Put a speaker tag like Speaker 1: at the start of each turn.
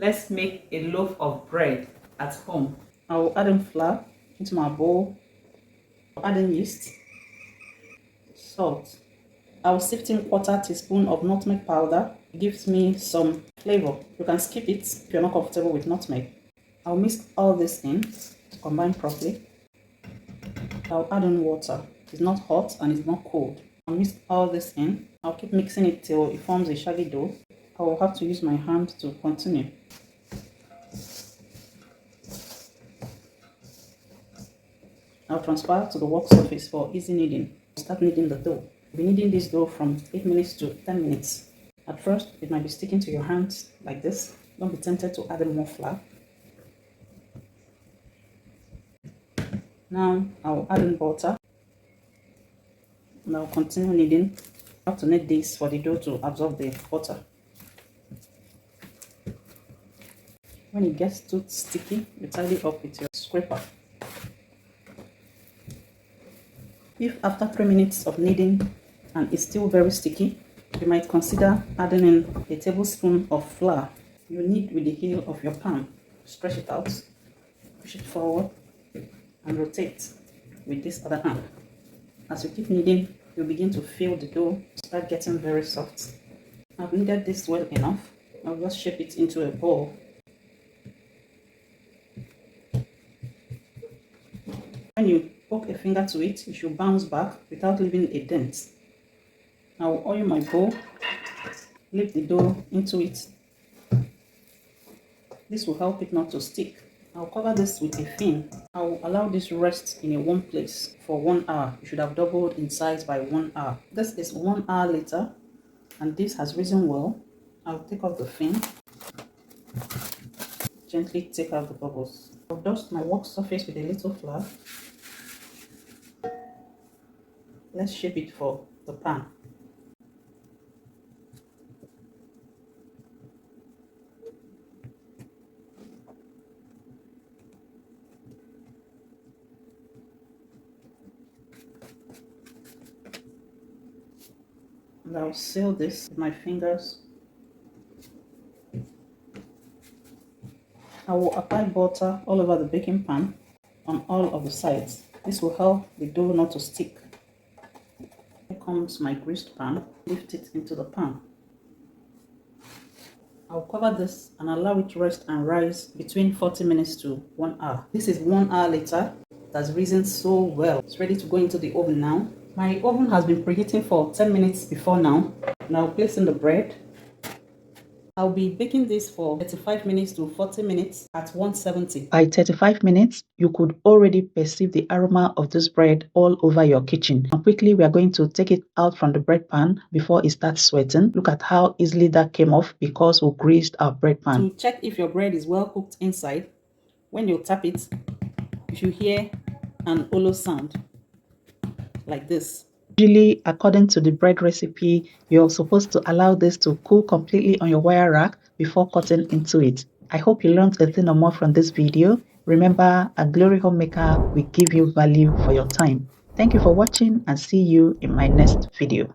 Speaker 1: Let's make a loaf of bread at home. I will add in flour into my bowl. Add in yeast, salt. I will sift in 1/4 teaspoon of nutmeg powder. It gives me some flavor. You can skip it if you're not comfortable with nutmeg. I'll mix all this in to combine properly. I'll add in water. It's not hot and it's not cold. I'll mix all this in. I'll keep mixing it till it forms a shaggy dough. I will have to use my hand to continue. I'll transfer to the work surface for easy kneading. Start kneading the dough. You'll be kneading this dough from 8 minutes to 10 minutes. At first, it might be sticking to your hands like this. Don't be tempted to add more flour. Now, I'll add in butter. And I'll continue kneading. You have to knead this for the dough to absorb the butter. When it gets too sticky, you tidy it up with your scraper. If after 3 minutes of kneading and it's still very sticky, you might consider adding in a tablespoon of flour. You knead with the heel of your palm. Stretch it out, push it forward, and rotate with this other hand. As you keep kneading, you begin to feel the dough start getting very soft. I've kneaded this well enough. I'll just shape it into a ball. When you poke a finger to it, it should bounce back without leaving a dent. I will oil my bowl, lift the dough into it. This will help it not to stick. I'll cover this with a fin. I will allow this rest in a warm place for 1 hour. You should have doubled in size by 1 hour. This is 1 hour later, and this has risen well. I'll take off the fin. Gently take out the bubbles. I'll dust my work surface with a little flour. Let's shape it for the pan. And I'll seal this with my fingers. I will apply butter all over the baking pan on all of the sides. This will help the dough not to stick. Here comes my greased pan. Lift it into the pan. I'll cover this and allow it to rest and rise between 40 minutes to 1 hour. This is 1 hour later. It has risen so well. It's ready to go into the oven now. My oven has been preheating for 10 minutes before now. Now I'll place in the bread. I'll be baking this for 35 minutes to 40 minutes at 170. By 35 minutes, you could already perceive the aroma of this bread all over your kitchen. And quickly, we are going to take it out from the bread pan before it starts sweating. Look at how easily that came off because we greased our bread pan. To check if your bread is well cooked inside, when you tap it, you should hear an hollow sound like this. Usually, according to the bread recipe, you're supposed to allow this to cool completely on your wire rack before cutting into it. I hope you learned a thing or more from this video. Remember, a Glory Homemaker will give you value for your time. Thank you for watching and see you in my next video.